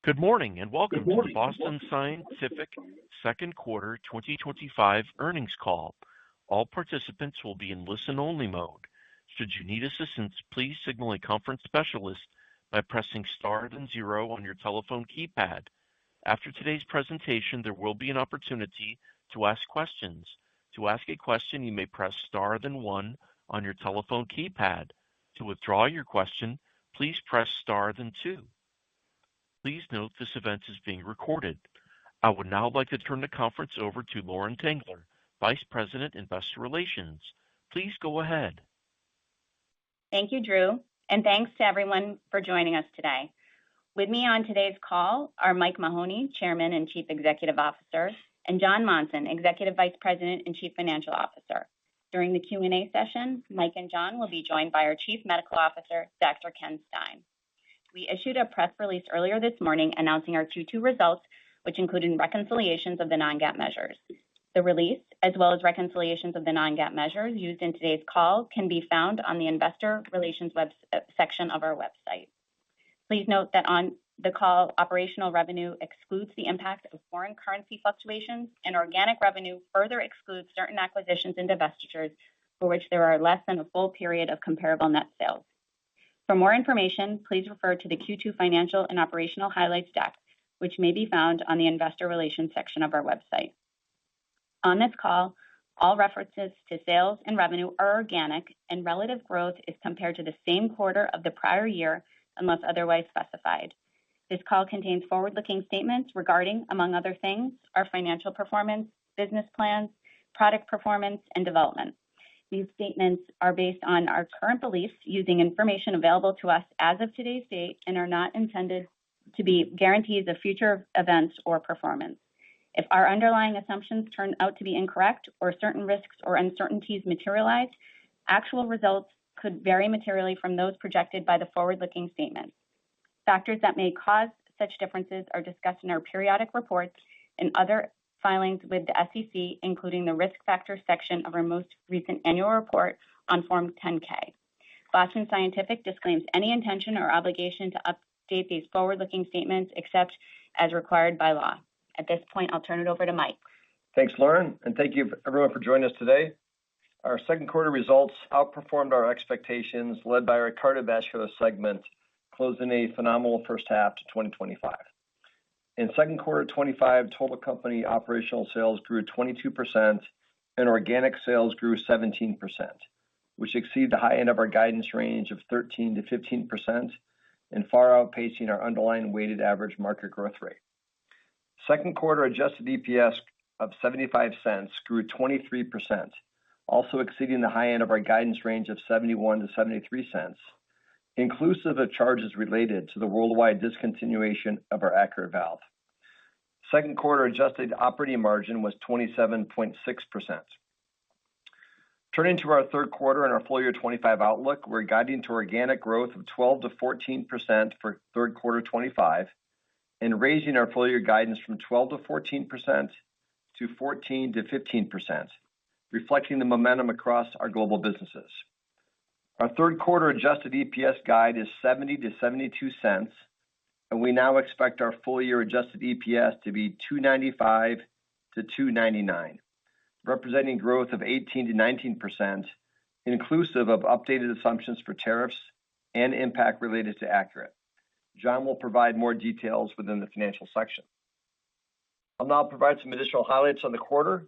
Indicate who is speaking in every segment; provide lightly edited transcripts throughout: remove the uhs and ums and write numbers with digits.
Speaker 1: Good morning and welcome to the Boston Scientific second quarter 2025 earnings call. All participants will be in listen-only mode. Should you need assistance, please signal a conference specialist by pressing star then zero on your telephone keypad. After today's presentation, there will be an opportunity to ask questions. To ask a question, you may press star then one on your telephone keypad. To withdraw your question, please press star then two. Please note this event is being recorded. I would now like to turn the conference over to Lauren Tengler, Vice President, Investor Relations. Please go ahead.
Speaker 2: Thank you, Drew, and thanks to everyone for joining us today. With me on today's call are Mike Mahoney, Chairman and Chief Executive Officer, and Jon Monson, Executive Vice President and Chief Financial Officer. During the Q&A session, Mike and Jon will be joined by our Chief Medical Officer, Dr. Ken Stein. We issued a press release earlier this morning announcing our Q2 results, which included reconciliations of the non-GAAP measures. The release, as well as reconciliations of the non-GAAP measures used in today's call, can be found on the Investor Relations section of our website. Please note that on the call, operational revenue excludes the impact of foreign currency fluctuations, and organic revenue further excludes certain acquisitions and divestitures for which there are less than a full period of comparable net sales. For more information, please refer to the Q2 financial and operational highlights deck, which may be found on the Investor Relations section of our website. On this call, all references to sales and revenue are organic, and relative growth is compared to the same quarter of the prior year unless otherwise specified. This call contains forward-looking statements regarding, among other things, our financial performance, business plans, product performance, and development. These statements are based on our current beliefs using information available to us as of today's date and are not intended to be guarantees of future events or performance. If our underlying assumptions turn out to be incorrect or certain risks or uncertainties materialize, actual results could vary materially from those projected by the forward-looking statements. Factors that may cause such differences are discussed in our periodic reports and other filings with the SEC, including the Risk Factors section of our most recent annual report on Form 10-K. Boston Scientific disclaims any intention or obligation to update these forward-looking statements except as required by law. At this point, I'll turn it over to Mike.
Speaker 3: Thanks, Lauren, and thank you everyone for joining us today. Our second quarter results outperformed our expectations, led by our cardiovascular segment, closing a phenomenal first half to 2025. In second quarter 2025, total company operational sales grew 22% and organic sales grew 17%, which exceed the high end of our guidance range of 13 to 15% and far outpacing our underlying weighted average market growth rate. Second quarter adjusted EPS of 75 cents grew 23%, also exceeding the high end of our guidance range of 71 to 73 cents, inclusive of charges related to the worldwide discontinuation of our accurate valve. Second quarter adjusted operating margin was 27.6%. Turning to our third quarter and our full year 2025 outlook, we're guiding to organic growth of 12 to 14% for third quarter 2025 and raising our full year guidance from 12 to 14% to 14 to 15%, reflecting the momentum across our global businesses. Our third quarter adjusted EPS guide is 70 to 72 cents, and we now expect our full year adjusted EPS to be 2.95 to 2.99, representing growth of 18 to 19%, inclusive of updated assumptions for tariffs and impact related to Accurate. Jon will provide more details within the financial section. I'll now provide some additional highlights on the quarter.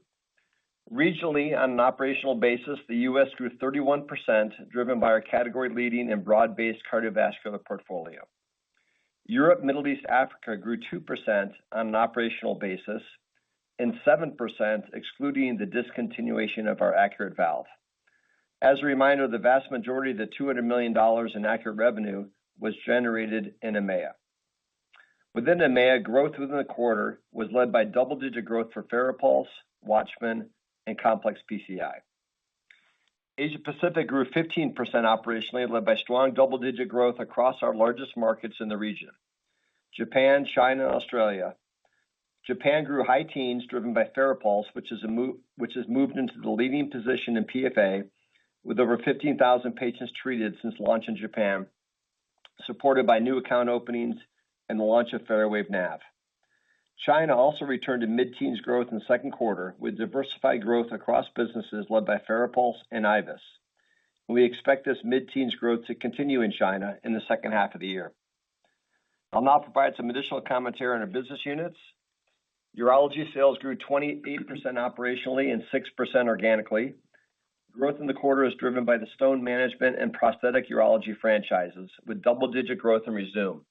Speaker 3: Regionally, on an operational basis, the U.S. grew 31%, driven by our category-leading and broad-based cardiovascular portfolio. Europe, Middle East, Africa grew 2% on an operational basis and 7% excluding the discontinuation of our accurate valve. As a reminder, the vast majority of the $200 million in accurate revenue was generated in EMEA. Within EMEA, growth within the quarter was led by double-digit growth for FARAPULSE, WATCHMAN, and complex PCI. Asia Pacific grew 15% operationally, led by strong double-digit growth across our largest markets in the region: Japan, China, and Australia. Japan grew high teens, driven by FARAPULSE, which has moved into the leading position in PFA, with over 15,000 patients treated since launch in Japan, supported by new account openings and the launch of FARAWAVE NAV. China also returned to mid-teens growth in the second quarter, with diversified growth across businesses led by FARAPULSE and IVUS. We expect this mid-teens growth to continue in China in the second half of the year. I'll now provide some additional commentary on our business units. Urology sales grew 28% operationally and 6% organically. Growth in the quarter is driven by the stone management and prosthetic urology franchises, with double-digit growth in Rezūm,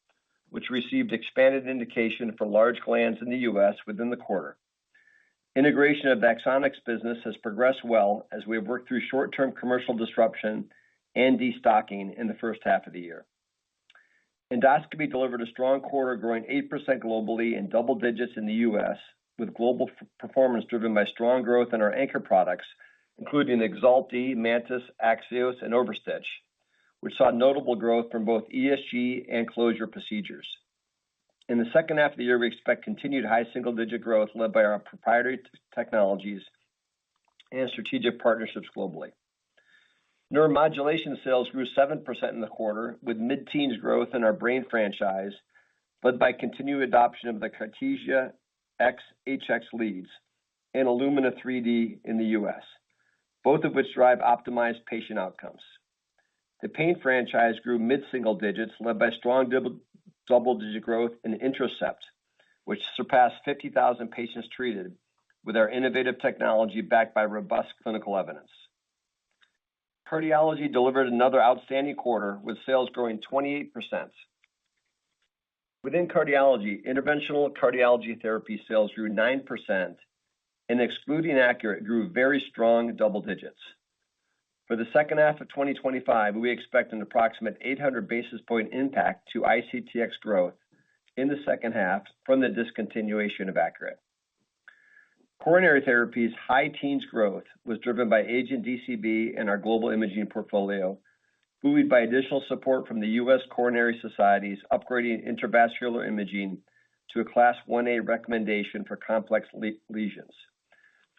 Speaker 3: which received expanded indication for large glands in the U.S. within the quarter. Integration of the Axonics business has progressed well as we have worked through short-term commercial disruption and destocking in the first half of the year. Endoscopy delivered a strong quarter, growing 8% globally and double digits in the U.S., with global performance driven by strong growth in our anchor products, including EXALT D, Mantis, Axios, and OverStitch, which saw notable growth from both ESG and closure procedures. In the second half of the year, we expect continued high single-digit growth led by our proprietary technologies and strategic partnerships globally. Neuromodulation sales grew 7% in the quarter, with mid-teens growth in our brain franchise, led by continued adoption of the Cartesia X HX leads and Illumina 3D in the U.S., both of which drive optimized patient outcomes. The pain franchise grew mid-single digits, led by strong double-digit growth in Introcept, which surpassed 50,000 patients treated with our innovative technology backed by robust clinical evidence. Cardiology delivered another outstanding quarter, with sales growing 28%. Within cardiology, interventional cardiology therapy sales grew 9%, and excluding Accurate, grew very strong double digits. For the second half of 2025, we expect an approximate 800 basis point impact to ICTX growth in the second half from the discontinuation of Accurate. Coronary therapies' high teens growth was driven by Agent DCB and our global imaging portfolio, buoyed by additional support from the U.S. coronary societies upgrading intravascular imaging to a Class 1A recommendation for complex lesions,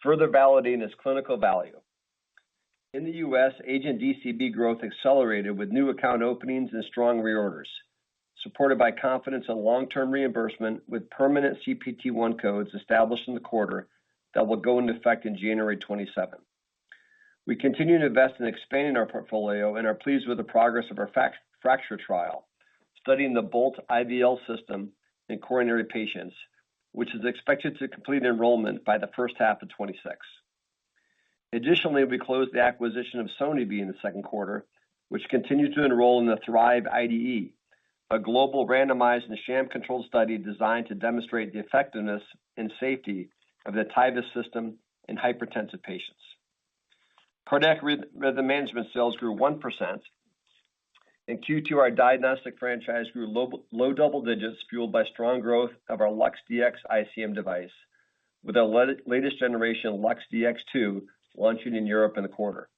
Speaker 3: further validating its clinical value. In the U.S., Agent DCB growth accelerated with new account openings and strong reorders, supported by confidence in long-term reimbursement with permanent CPT-1 codes established in the quarter that will go into effect in January 27. We continue to invest in expanding our portfolio and are pleased with the progress of our fracture trial, studying the Bolt IVL system in coronary patients, which is expected to complete enrollment by the first half of 2026. Additionally, we closed the acquisition of SoniVie in the second quarter, which continues to enroll in the Thrive IDE, a global randomized and sham-controlled study designed to demonstrate the effectiveness and safety of the TIVUS system in hypertensive patients. Cardiac rhythm management sales grew 1%. In Q2, our diagnostic franchise grew low double digits, fueled by strong growth of our LUX-Dx ICM device, with our latest generation LUX-Dx2 launching in Europe in the quarter.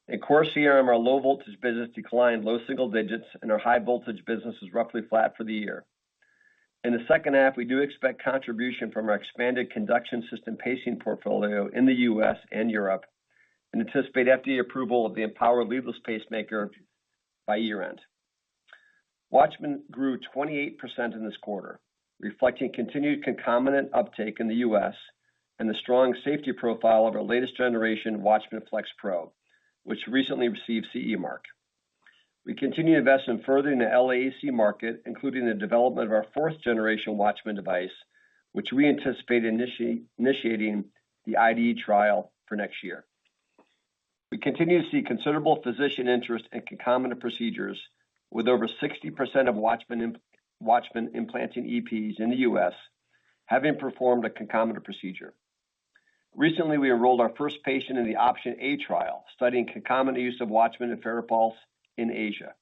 Speaker 3: In core CRM, our low voltage business declined low single digits, and our high voltage business is roughly flat for the year. In the second half, we do expect contribution from our expanded conduction system pacing portfolio in the U.S. and Europe, and anticipate FDA approval of the Empower leadless pacemaker by year-end. Watchman grew 28% in this quarter, reflecting continued concomitant uptake in the U.S. and the strong safety profile of our latest generation Watchman Flex Pro, which recently received CE mark. We continue to invest in furthering the LAAC market, including the development of our fourth generation Watchman device, which we anticipate initiating the IDE trial for next year. We continue to see considerable physician interest in concomitant procedures, with over 60% of Watchman implanting EPs in the U.S. having performed a concomitant procedure. Recently, we enrolled our first patient in the Option A trial, studying concomitant use of Watchman and FARAPULSE in Asia.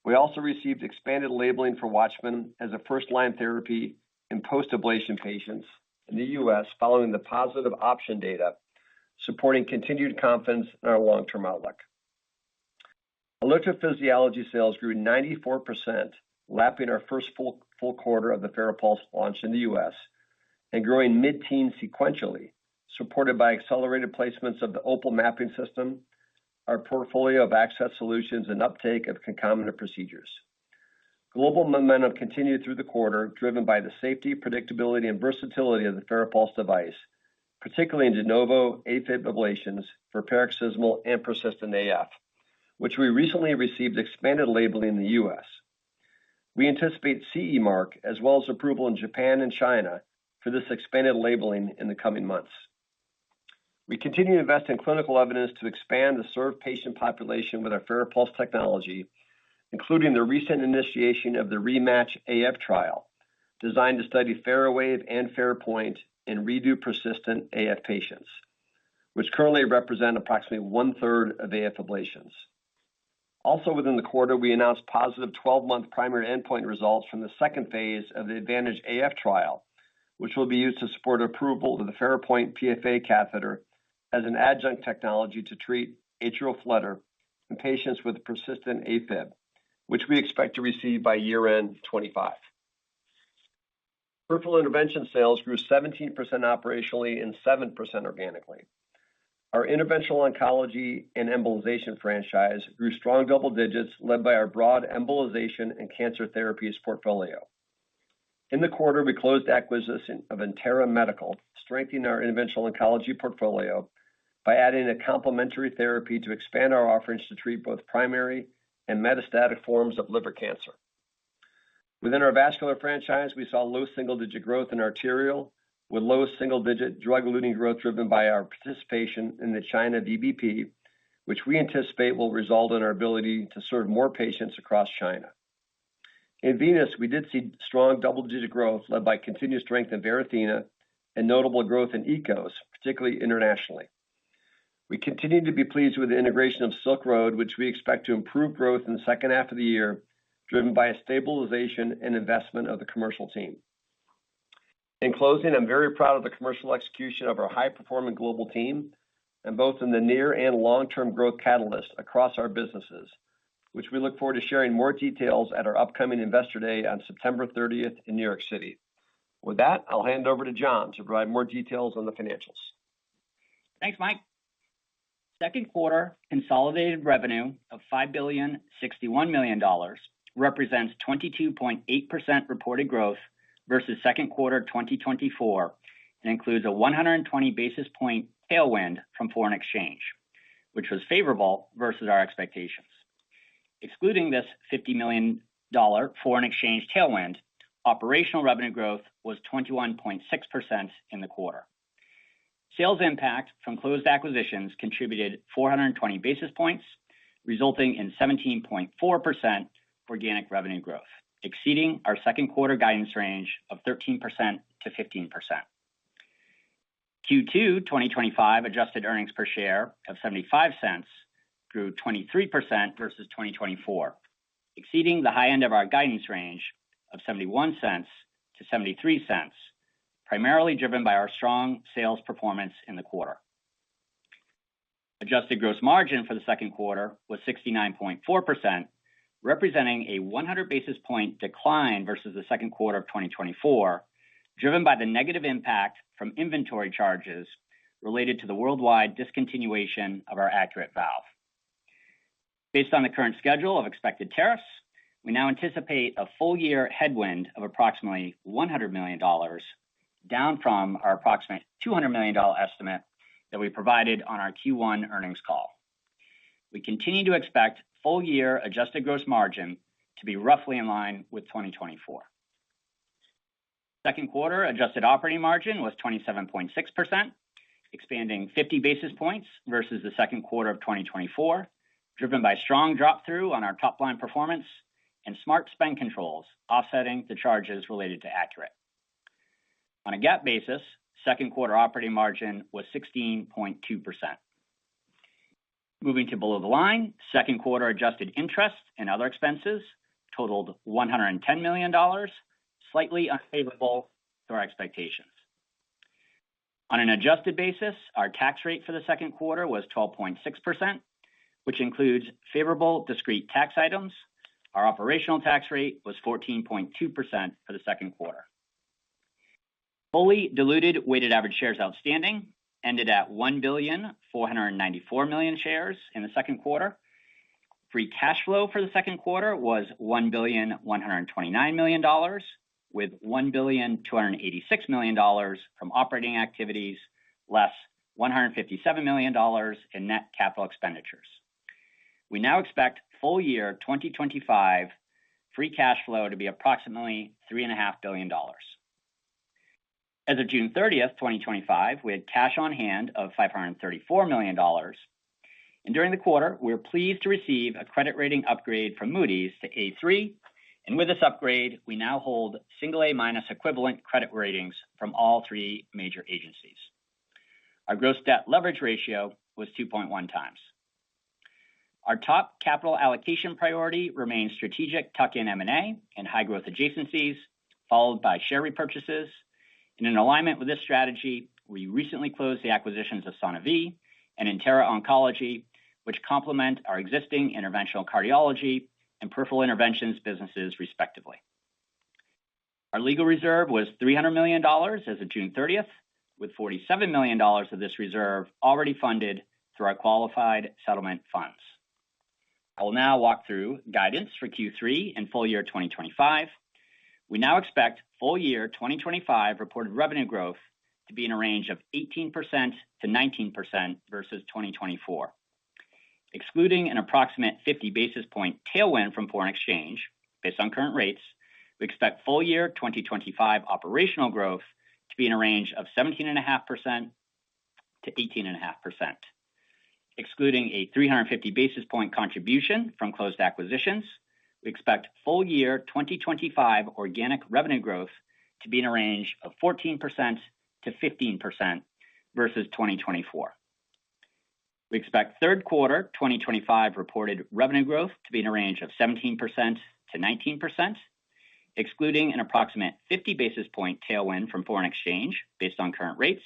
Speaker 3: We also received expanded labeling for Watchman as a first-line therapy in post-ablation patients in the U.S. following the positive Option data, supporting continued confidence in our long-term outlook. Electrophysiology sales grew 94%, lapping our first full quarter of the FARAPULSE launch in the U.S., and growing mid-teens sequentially, supported by accelerated placements of the Opal mapping system, our portfolio of access solutions, and uptake of concomitant procedures. Global momentum continued through the quarter, driven by the safety, predictability, and versatility of the FARAPULSE device, particularly in de novo AFib ablations for paroxysmal and persistent AF, which we recently received expanded labeling in the U.S. We anticipate CE mark as well as approval in Japan and China for this expanded labeling in the coming months. We continue to invest in clinical evidence to expand the served patient population with our FARAPULSE technology, including the recent initiation of the REMATCH AF trial, designed to study FARAWAVE and FARAPOINT in redo persistent AF patients, which currently represent approximately 1/3 of AF ablations. Also within the quarter, we announced positive 12-month primary endpoint results from the second phase of the Advantage AF trial, which will be used to support approval of the FARAPOINT PFA catheter as an adjunct technology to treat atrial flutter in patients with persistent AFib, which we expect to receive by year-end 25. Peripheral intervention sales grew 17% operationally and 7% organically. Our interventional oncology and embolization franchise grew strong double digits, led by our broad embolization and cancer therapies portfolio. In the quarter, we closed the acquisition of Intera Medical, strengthening our interventional oncology portfolio by adding a complementary therapy to expand our offerings to treat both primary and metastatic forms of liver cancer. Within our vascular franchise, we saw low single-digit growth in arterial, with low single-digit drug-eluting growth driven by our participation in the China VBP, which we anticipate will result in our ability to serve more patients across China. In venous, we did see strong double-digit growth led by continued strength in Varithena and notable growth in ECOS, particularly internationally. We continue to be pleased with the integration of Silk Road, which we expect to improve growth in the second half of the year, driven by a stabilization and investment of the commercial team. In closing, I'm very proud of the commercial execution of our high-performing global team, and both in the near and long-term growth catalyst across our businesses, which we look forward to sharing more details at our upcoming Investor Day on September 30th in New York City. With that, I'll hand over to John to provide more details on the financials.
Speaker 4: Thanks, Mike. Second quarter consolidated revenue of $5,061 million represents 22.8% reported growth versus second quarter 2024 and includes a 120 basis point tailwind from foreign exchange, which was favorable versus our expectations. Excluding this $50 million foreign exchange tailwind, operational revenue growth was 21.6% in the quarter. Sales impact from closed acquisitions contributed 420 basis points, resulting in 17.4% organic revenue growth, exceeding our second quarter guidance range of 13% to 15%. Q2 2025 adjusted earnings per share of 75 cents grew 23% versus 2024, exceeding the high end of our guidance range of 71 cents to 73 cents, primarily driven by our strong sales performance in the quarter. Adjusted gross margin for the second quarter was 69.4%, representing a 100 basis point decline versus the second quarter of 2024, driven by the negative impact from inventory charges related to the worldwide discontinuation of our Accurate valve. Based on the current schedule of expected tariffs, we now anticipate a full-year headwind of approximately $100 million, down from our approximate $200 million estimate that we provided on our Q1 earnings call. We continue to expect full-year adjusted gross margin to be roughly in line with 2024. Second quarter adjusted operating margin was 27.6%, expanding 50 basis points versus the second quarter of 2024, driven by strong drop-through on our top-line performance and smart spend controls offsetting the charges related to Accurate. On a GAAP basis, second quarter operating margin was 16.2%. Moving to below the line, second quarter adjusted interest and other expenses totaled $110 million, slightly unfavorable to our expectations. On an adjusted basis, our tax rate for the second quarter was 12.6%, which includes favorable discrete tax items. Our operational tax rate was 14.2% for the second quarter. Fully diluted weighted average shares outstanding ended at 1,494,000,000 shares in the second quarter, Free cash flow for the second quarter was $1,129 million, with $1,286 million from operating activities, less $157 million in net capital expenditures. We now expect full year 2025 free cash flow to be approximately $3.5 billion. As of June 30th, 2025, we had cash on hand of $534 million. And during the quarter, we were pleased to receive a credit rating upgrade from Moody's to A3. And with this upgrade, we now hold single A- equivalent credit ratings from all three major agencies. Our gross debt leverage ratio was 2.1 times. Our top capital allocation priority remains strategic tuck-in M&A and high-growth adjacencies, followed by share repurchases. And in alignment with this strategy, we recently closed the acquisitions of SoniVie and Intera Oncology, which complement our existing interventional cardiology and peripheral interventions businesses, respectively. Our legal reserve was $300 million as of June 30th, with $47 million of this reserve already funded through our qualified settlement funds. I will now walk through guidance for Q3 and full year 2025. We now expect full year 2025 reported revenue growth to be in a range of 18% to 19% versus 2024. Excluding an approximate 50 basis point tailwind from foreign exchange, based on current rates, we expect full year 2025 operational growth to be in a range of 17.5% to 18.5%. Excluding a 350 basis point contribution from closed acquisitions, we expect full year 2025 organic revenue growth to be in a range of 14% to 15% versus 2024. We expect third quarter 2025 reported revenue growth to be in a range of 17% to 19%. Excluding an approximate 50 basis point tailwind from foreign exchange based on current rates,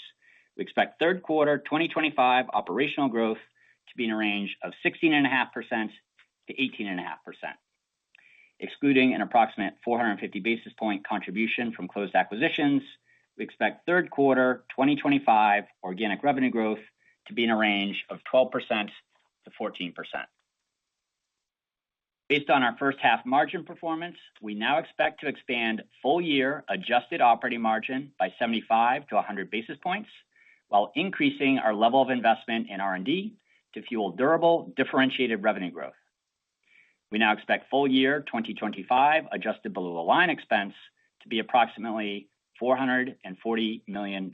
Speaker 4: we expect third quarter 2025 operational growth to be in a range of 16.5% to 18.5%. Excluding an approximate 450 basis point contribution from closed acquisitions, we expect third quarter 2025 organic revenue growth to be in a range of 12% to 14%. Based on our first half margin performance, we now expect to expand full year adjusted operating margin by 75 to 100 basis points, while increasing our level of investment in R&D to fuel durable, differentiated revenue growth. We now expect full year 2025 adjusted below the line expense to be approximately $440 million.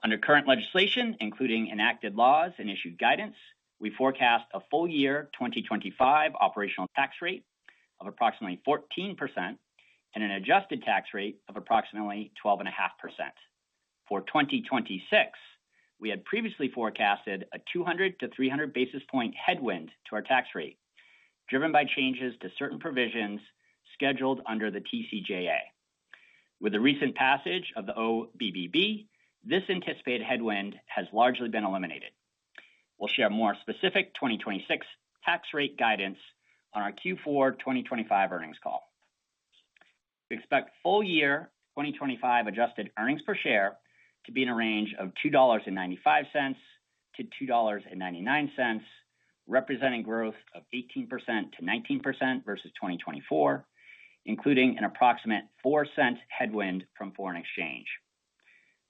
Speaker 4: Under current legislation, including enacted laws and issued guidance, we forecast a full year 2025 operational tax rate of approximately 14% and an adjusted tax rate of approximately 12.5%. For 2026, we had previously forecasted a 200 to 300 basis point headwind to our tax rate, driven by changes to certain provisions scheduled under the TCJA. With the recent passage of the OBBB, this anticipated headwind has largely been eliminated. We'll share more specific 2026 tax rate guidance on our Q4 2025 earnings call. We expect full year 2025 adjusted earnings per share to be in a range of $2.95 to $2.99, representing growth of 18% to 19% versus 2024, including an approximate 4-cent headwind from foreign exchange.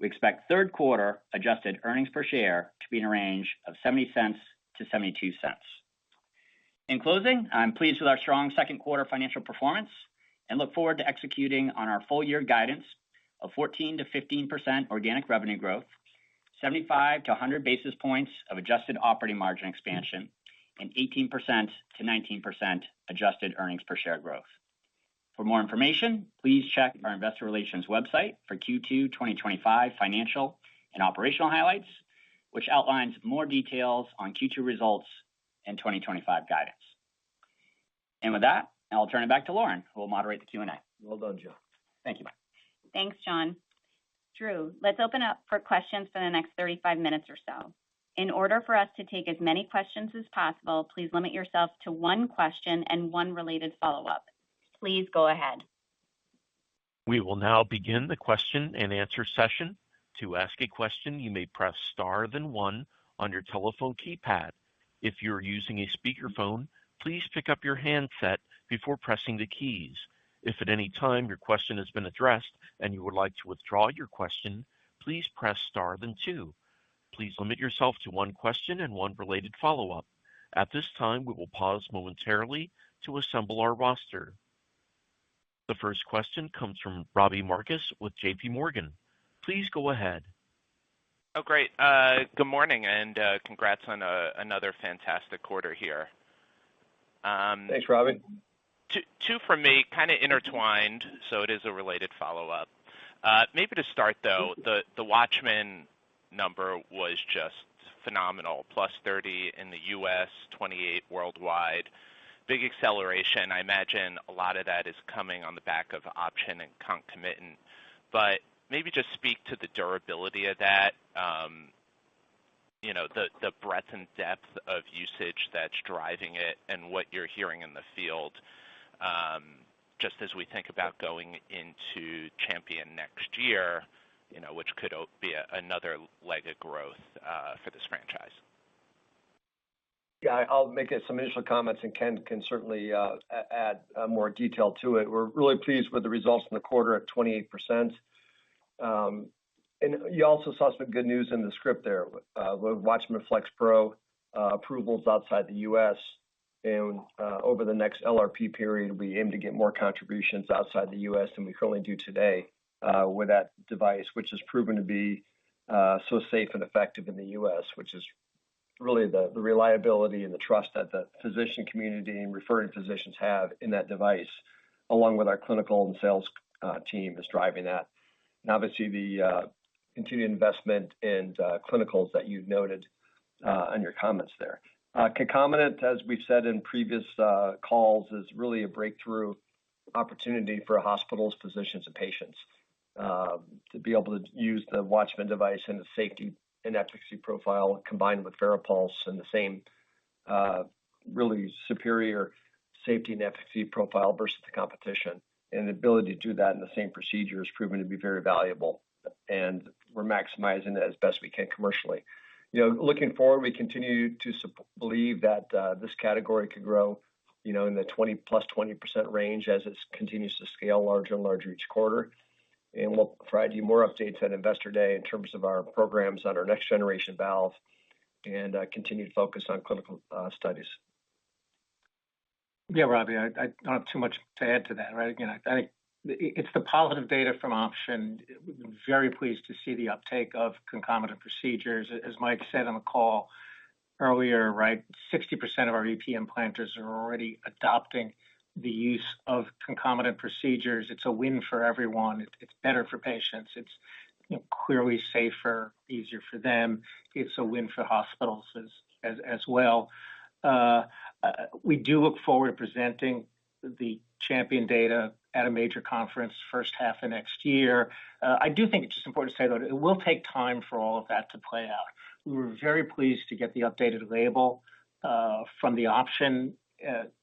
Speaker 4: We expect third quarter adjusted earnings per share to be in a range of 70 cents to 72 cents. In closing, I'm pleased with our strong second quarter financial performance and look forward to executing on our full year guidance of 14 to 15% organic revenue growth, 75 to 100 basis points of adjusted operating margin expansion, and 18% to 19% adjusted earnings per share growth. For more information, please check our investor relations website for Q2 2025 financial and operational highlights, which outlines more details on Q2 results and 2025 guidance. And with that, I'll turn it back to Lauren, who will moderate the Q&A.
Speaker 3: Well done, Joe.
Speaker 4: Thank you.
Speaker 2: Thanks, John. Drew, let's open up for questions for the next 35 minutes or so. In order for us to take as many questions as possible, please limit yourself to one question and one related follow-up. Please go ahead.
Speaker 1: We will now begin the question and answer session. To ask a question, you may press star then one on your telephone keypad. If you're using a speakerphone, please pick up your handset before pressing the keys. If at any time your question has been addressed and you would like to withdraw your question, please press star then two. Please limit yourself to one question and one related follow-up. At this time, we will pause momentarily to assemble our roster. The first question comes from Robbie Marcus with JP Morgan. Please go ahead.
Speaker 5: Oh, great. Good morning, and congrats on another fantastic quarter here.
Speaker 3: Thanks, Robbie.
Speaker 5: Two from me, kind of intertwined, so it is a related follow-up. Maybe to start, though, the Watchman number was just phenomenal, plus 30 in the U.S., 28 worldwide. Big acceleration. I imagine a lot of that is coming on the back of option and concomitant, but maybe just speak to the durability of that, the breadth and depth of usage that's driving it and what you're hearing in the field, just as we think about going into Champion next year, which could be another leg of growth for this franchise.
Speaker 3: Yeah, I'll make some initial comments, and Ken can certainly add more detail to it. We're really pleased with the results in the quarter at 28%. And you also saw some good news in the script there with Watchman Flex Pro approvals outside the U.S. And over the next LRP period, we aim to get more contributions outside the U.S. than we currently do today with that device, which has proven to be so safe and effective in the U.S., which is really the reliability and the trust that the physician community and referring physicians have in that device, along with our clinical and sales team is driving that. And obviously the continued investment in clinicals that you noted on your comments there. Concomitant, as we've said in previous calls, is really a breakthrough opportunity for hospitals, physicians, and patients to be able to use the Watchman device and the safety and efficacy profile combined with Farapulse and the same really superior safety and efficacy profile versus the competition. And the ability to do that in the same procedure has proven to be very valuable. And we're maximizing it as best we can commercially. Looking forward, we continue to believe that this category could grow, in the 20% range as it continues to scale larger and larger each quarter. And we'll provide you more updates at Investor Day in terms of our programs on our next generation valve and continued focus on clinical studies.
Speaker 6: Yeah, Robbie, I don't have too much to add to that, right? Again, I think it's the positive data from option. We've been very pleased to see the uptake of concomitant procedures. As Mike said on the call earlier, right, 60% of our EP implanters are already adopting the use of concomitant procedures. It's a win for everyone. It's better for patients. It's clearly safer, easier for them. It's a win for hospitals as well. We do look forward to presenting the Champion data at a major conference first half of next year. I do think it's just important to say, though, it will take time for all of that to play out. We were very pleased to get the updated label from the option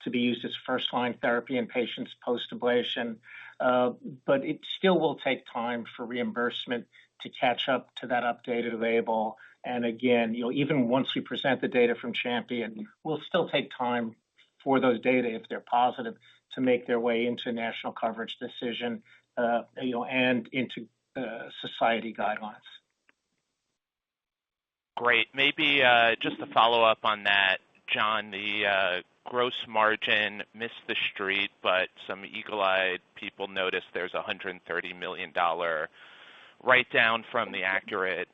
Speaker 6: to be used as first-line therapy in patients post-ablation, but it still will take time for reimbursement to catch up to that updated label. And again, even once we present the data from Champion, we'll still take time for those data, if they're positive, to make their way into national coverage decision, and into society guidelines.
Speaker 5: Great. Maybe just to follow up on that, John, the gross margin missed the street, but some eagle-eyed people noticed there's a $130 million write-down from the Accurate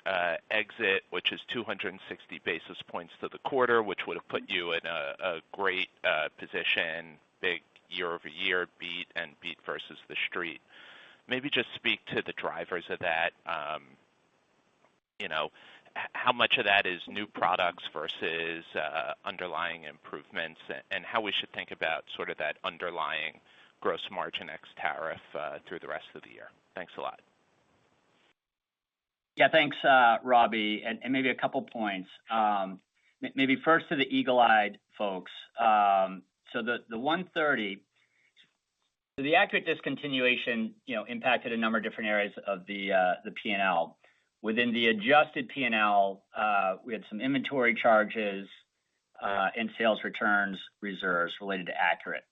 Speaker 5: exit, which is 260 basis points to the quarter, which would have put you in a great position, big year-over-year beat and beat versus the street. Maybe just speak to the drivers of that. How much of that is new products versus underlying improvements, and how we should think about sort of that underlying gross margin ex tariff through the rest of the year. Thanks a lot.
Speaker 4: Yeah, thanks, Robbie. And maybe a couple points. Maybe first to the eagle-eyed folks. So the 130, so the Accurate discontinuation, impacted a number of different areas of the P&L. Within the adjusted P&L, we had some inventory charges, in sales returns reserves related to Accurate.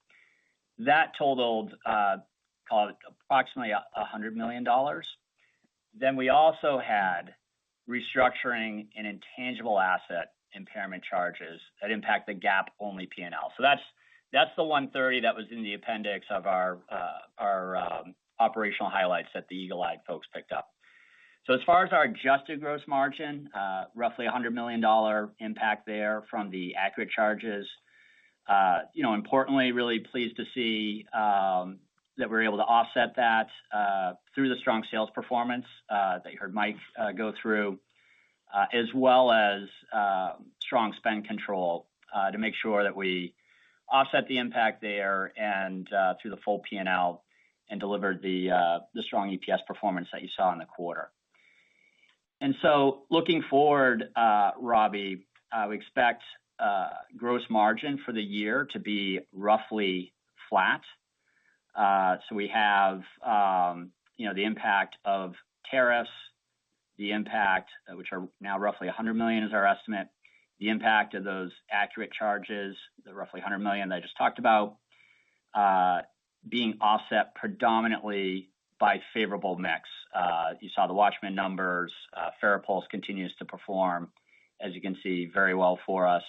Speaker 4: That totaled, call it approximately $100 million. Then we also had restructuring and intangible asset impairment charges that impact the GAAP only P&L. So that's the 130 that was in the appendix of our operational highlights that the eagle-eyed folks picked up. So as far as our adjusted gross margin, roughly $100 million impact there from the Accurate charges. Importantly, really pleased to see that we're able to offset that through the strong sales performance that you heard Mike go through, as well as strong spend control to make sure that we offset the impact there and through the full P&L and delivered the strong EPS performance that you saw in the quarter. And so looking forward, Robbie, we expect gross margin for the year to be roughly flat. So we have, the impact of tariffs, the impact, which are now roughly $100 million is our estimate, the impact of those Accurate charges, the roughly $100 million that I just talked about, being offset predominantly by favorable mix. You saw the Watchman numbers. FARAPULSE continues to perform, as you can see, very well for us.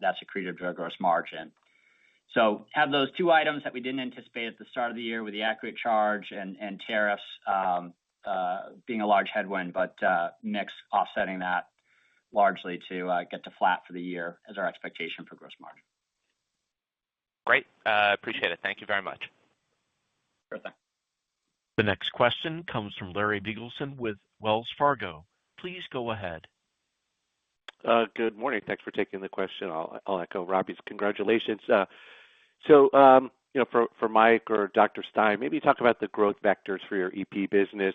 Speaker 4: That's accretive to our gross margin. So have those two items that we didn't anticipate at the start of the year with the Accurate charge and tariffs being a large headwind, but mix offsetting that largely to get to flat for the year as our expectation for gross margin.
Speaker 5: Great. Appreciate it. Thank you very much.
Speaker 4: Sure thing.
Speaker 1: The next question comes from Larry Biegelsen with Wells Fargo. Please go ahead.
Speaker 7: Good morning. Thanks for taking the question. I'll echo Robbie's congratulations. For Mike or Dr. Stein, maybe talk about the growth vectors for your EP business,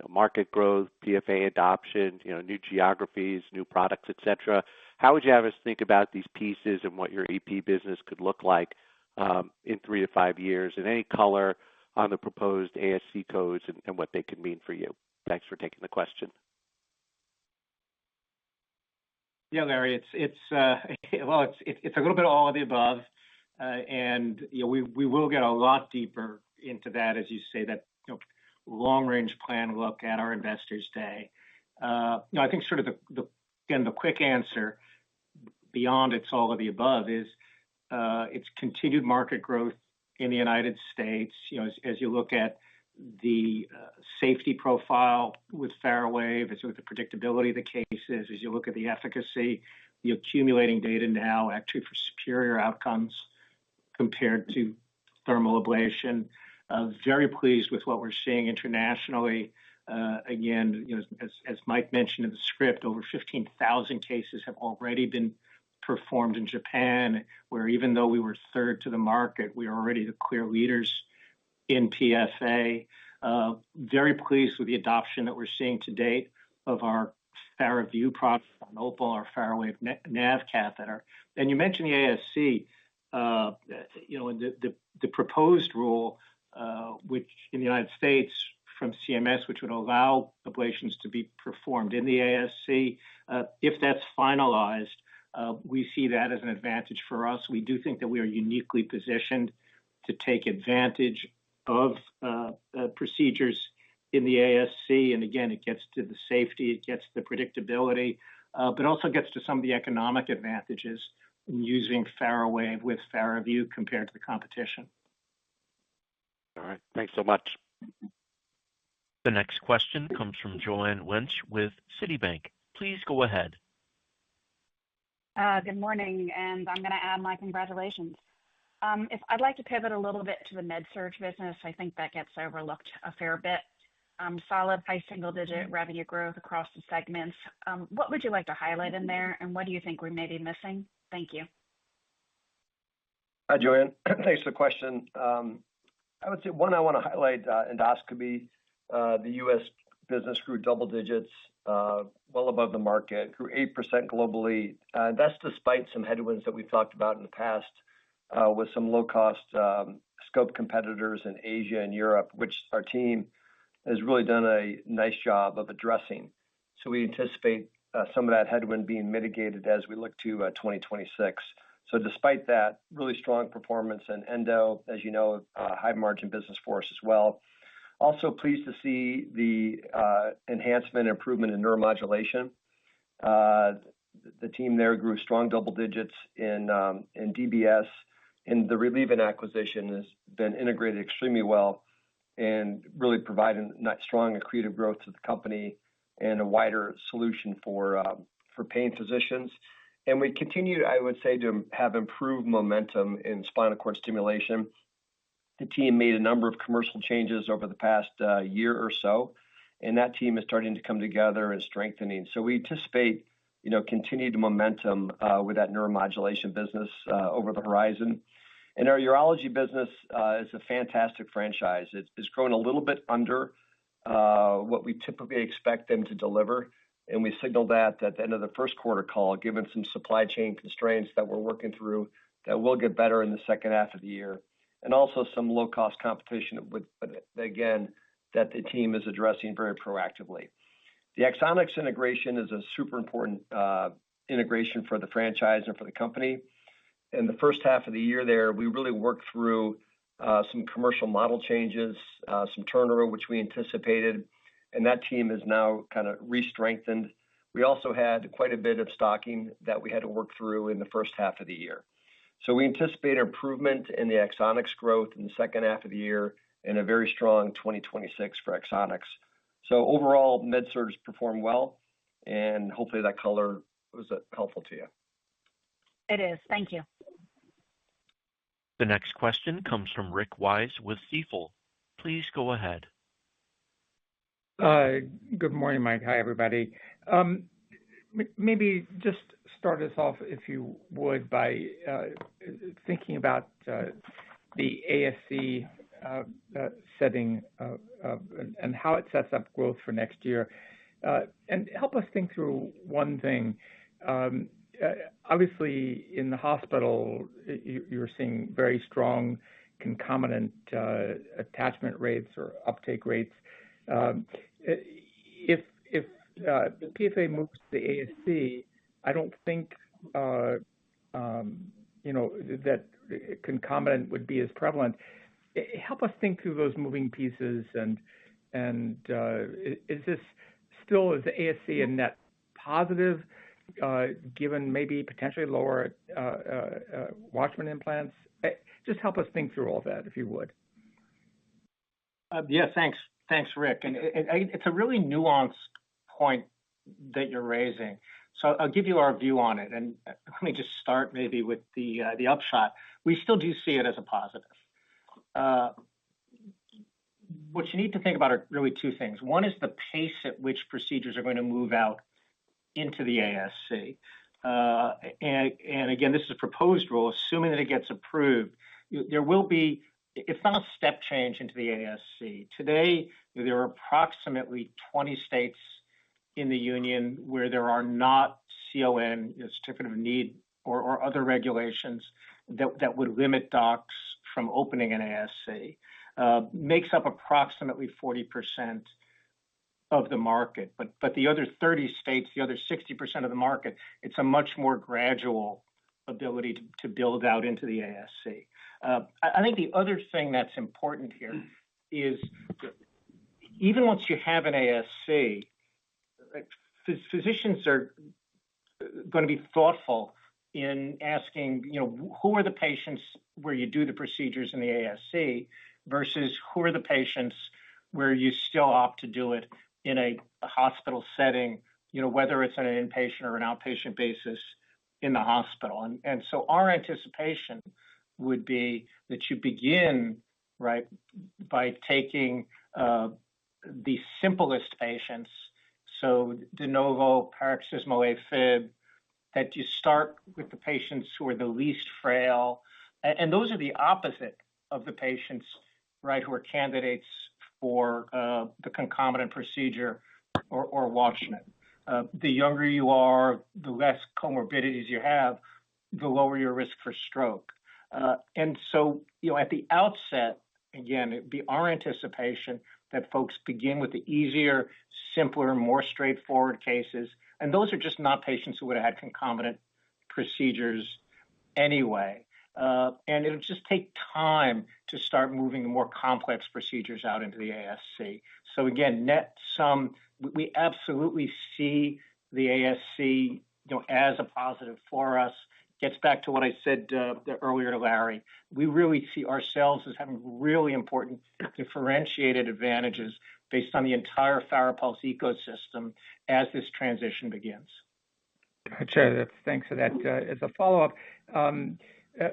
Speaker 7: market growth, PFA adoption, new geographies, new products, et cetera. How would you have us think about these pieces and what your EP business could look like in 3 to 5 years, and any color on the proposed ASC codes and what they could mean for you? Thanks for taking the question.
Speaker 6: Yeah, Larry, it's a little bit of all of the above, and we will get a lot deeper into that, as you say, that long range plan look at our Investors Day. I think sort of the quick answer beyond it's all of the above is it's continued market growth in the United States. As you look at the safety profile with FARAWAVE, as you look at the predictability of the cases, as you look at the efficacy, the accumulating data now actually for superior outcomes compared to thermal ablation. Very pleased with what we're seeing internationally. Again, as Mike mentioned in the script, over 15,000 cases have already been performed in Japan, where even though we were third to the market, we are already the clear leaders in PFA. Very pleased with the adoption that we're seeing to date of our FARAVIEW product on Opal, our FARAWAVE nav catheter. And you mentioned the ASC, the proposed rule, which in the United States from CMS, which would allow ablations to be performed in the ASC. If that's finalized, we see that as an advantage for us. We do think that we are uniquely positioned to take advantage of procedures in the ASC. And again, it gets to the safety, it gets the predictability, but also gets to some of the economic advantages in using FARAWAVE with FARAVIEW compared to the competition.
Speaker 7: All right. Thanks so much.
Speaker 1: The next question comes from Joanne Wuensch with Citibank. Please go ahead.
Speaker 8: Good morning, and I'm going to add my congratulations. If I'd like to pivot a little bit to the med-surg business, I think that gets overlooked a fair bit. Solid high single-digit revenue growth across the segments. What would you like to highlight in there, and what do you think we may be missing? Thank you.
Speaker 3: Hi, Joanne. Thanks for the question. I would say one, I want to highlight endoscopy. The U.S. business grew double digits, well above the market, grew 8% globally. That's despite some headwinds that we've talked about in the past with some low-cost scope competitors in Asia and Europe, which our team has really done a nice job of addressing. So we anticipate some of that headwind being mitigated as we look to 2026. So despite that, really strong performance in endo, as you know, high margin business for us as well. Also pleased to see the enhancement and improvement in neuromodulation. The team there grew strong double digits in DBS, and the Relievant acquisition has been integrated extremely well and really providing strong accretive growth to the company and a wider solution for pain physicians. And we continue, I would say, to have improved momentum in spinal cord stimulation. The team made a number of commercial changes over the past year or so, and that team is starting to come together and strengthening. So we anticipate, continued momentum with that neuromodulation business over the horizon. And our urology business is a fantastic franchise. It's grown a little bit under what we typically expect them to deliver. And we signaled that at the end of the first quarter call, given some supply chain constraints that we're working through, that will get better in the second half of the year. And also some low-cost competition, but again, that the team is addressing very proactively. The Axonics integration is a super important integration for the franchise and for the company. In the first half of the year there, we really worked through some commercial model changes, some turnover, which we anticipated, and that team is now kind of re-strengthened. We also had quite a bit of stocking that we had to work through in the first half of the year. So we anticipate improvement in the Axonics growth in the second half of the year and a very strong 2026 for Axonics. So overall, MedSurg performed well, and hopefully that color was helpful to you.
Speaker 8: It is. Thank you.
Speaker 1: The next question comes from Rick Wise with Stifel. Please go ahead.
Speaker 9: Good morning, Mike. Hi, everybody. Maybe just start us off, if you would, by thinking about the ASC setting and how it sets up growth for next year. And help us think through one thing. Obviously, in the hospital, you're seeing very strong concomitant attachment rates or uptake rates. If the PFA moves to the ASC, I don't think that concomitant would be as prevalent. Help us think through those moving pieces, and is this still, is the ASC a net positive, given maybe potentially lower Watchman implants? Just help us think through all that, if you would.
Speaker 6: Yeah, thanks, Rick. And it's a really nuanced point that you're raising. So I'll give you our view on it. And let me just start maybe with the upshot. We still do see it as a positive. What you need to think about are really two things. One is the pace at which procedures are going to move out into the ASC. And again, this is a proposed rule. Assuming that it gets approved, there will be, it's not a step change into the ASC. Today, there are approximately 20 states in the union where there are not CON, certificate of need, or other regulations that would limit docs from opening an ASC. Makes up approximately 40% of the market. But the other 30 states, the other 60% of the market, it's a much more gradual ability to build out into the ASC. I think the other thing that's important here is even once you have an ASC, physicians are going to be thoughtful in asking, who are the patients where you do the procedures in the ASC versus who are the patients where you still opt to do it in a hospital setting, whether it's on an inpatient or an outpatient basis in the hospital. And so our anticipation would be that you begin, right, by taking the simplest patients, so de novo, paroxysmal AFib, that you start with the patients who are the least frail. And those are the opposite of the patients, right, who are candidates for the concomitant procedure or Watchman. The younger you are, the less comorbidities you have, the lower your risk for stroke. And so, at the outset, again, it'd be our anticipation that folks begin with the easier, simpler, more straightforward cases And those are just not patients who would have had concomitant procedures anyway. And it'll just take time to start moving the more complex procedures out into the ASC. So again, net sum, we absolutely see the ASC, as a positive for us. Gets back to what I said earlier to Larry. We really see ourselves as having really important differentiated advantages based on the entire FARAPULSE ecosystem as this transition begins.
Speaker 9: Gotcha. Thanks for that. As a follow-up,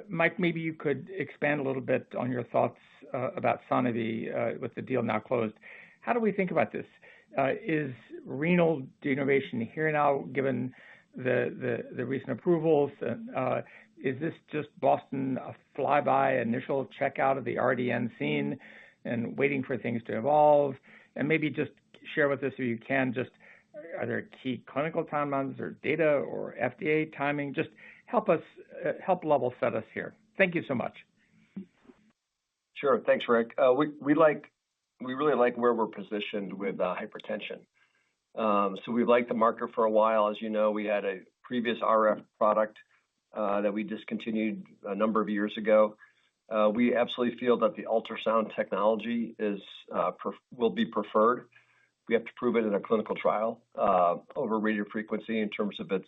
Speaker 9: Mike, maybe you could expand a little bit on your thoughts about Sonovy with the deal now closed. How do we think about this? Is renal denervation here now, given the recent approvals? Is this just Boston a flyby initial checkout of the RDN scene and waiting for things to evolve? And maybe just share with us, if you can, just are there key clinical timelines or data or FDA timing? Just help level set us here. Thank you so much.
Speaker 3: Sure. Thanks, Rick. We really like where we're positioned with hypertension. So we've liked the market for a while. As you know, we had a previous RF product that we discontinued a number of years ago. We absolutely feel that the ultrasound technology will be preferred. We have to prove it in a clinical trial over radio frequency in terms of its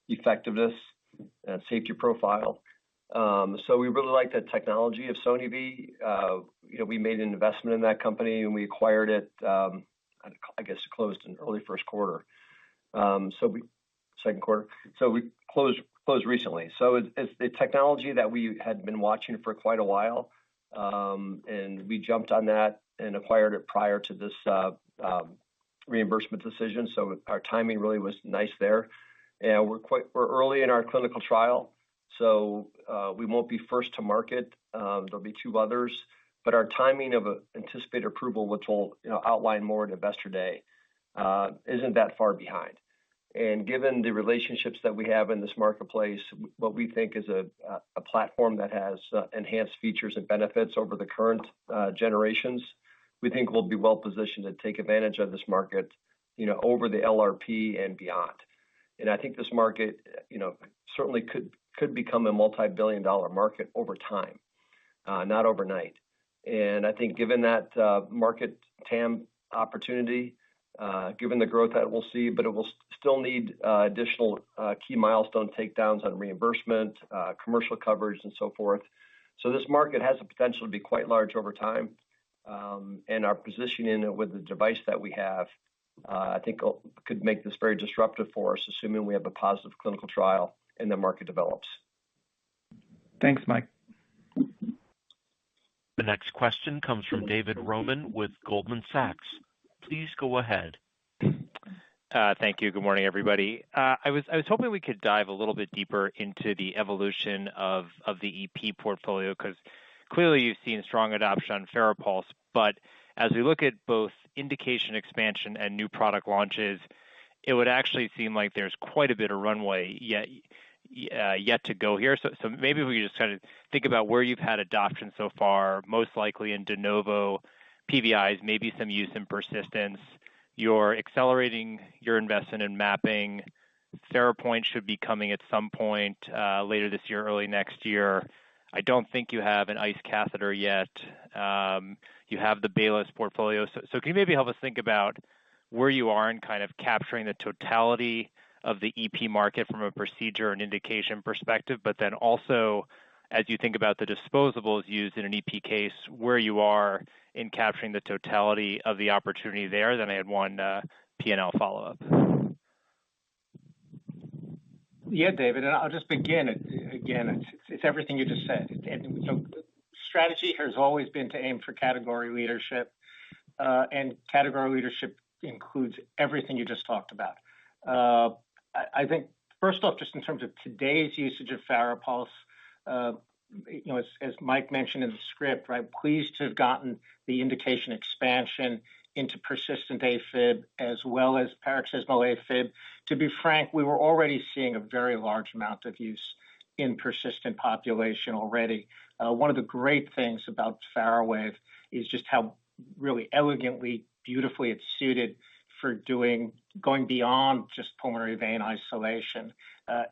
Speaker 3: effectiveness and safety profile. So we really like the technology of Sonovy. We made an investment in that company and we acquired it. I guess it closed in early first quarter. Second quarter. So we closed recently. So it's the technology that we had been watching for quite a while, and we jumped on that and acquired it prior to this reimbursement decision. So our timing really was nice there. And we're early in our clinical trial, so we won't be first to market. There'll be two others, but our timing of anticipated approval, which we'll outline more at Investor Day, isn't that far behind. And given the relationships that we have in this marketplace, what we think is a platform that has enhanced features and benefits over the current generations, we think we'll be well positioned to take advantage of this market, over the LRP and beyond. And I think this market, certainly could become a multi-billion-dollar market over time, not overnight. And I think given that market TAM opportunity, given the growth that we'll see, but it will still need additional key milestone takedowns on reimbursement, commercial coverage, and so forth. So this market has the potential to be quite large over time, and our positioning it with the device that we have, I think could make this very disruptive for us, assuming we have a positive clinical trial and the market develops.
Speaker 9: Thanks, Mike.
Speaker 1: The next question comes from David Roman with Goldman Sachs. Please go ahead.
Speaker 10: Thank you. Good morning, everybody. I was hoping we could dive a little bit deeper into the evolution of the EP portfolio, because clearly you've seen strong adoption on FARAPULSE, but as we look at both indication expansion and new product launches, it would actually seem like there's quite a bit of runway yet to go here. So maybe if we could just kind of think about where you've had adoption so far, most likely in de novo PVIs, maybe some use in persistence. You're accelerating your investment in mapping. FARAPOINT should be coming at some point later this year, early next year. I don't think you have an ICE catheter yet. You have the Baylis portfolio. So can you maybe help us think about where you are in kind of capturing the totality of the EP market from a procedure and indication perspective, but then also as you think about the disposables used in an EP case, where you are in capturing the totality of the opportunity there? Then I had one P&L follow-up.
Speaker 6: Yeah, David, and I'll just begin. Again, it's everything you just said. And so strategy has always been to aim for category leadership, and category leadership includes everything you just talked about. I think, first off, just in terms of today's usage of FARAPULSE, as Mike mentioned in the script, right, pleased to have gotten the indication expansion into persistent AFib as well as paroxysmal AFib. To be frank, we were already seeing a very large amount of use in persistent population already. One of the great things about FARAWAVE is just how really elegantly, beautifully it's suited for going beyond just pulmonary vein isolation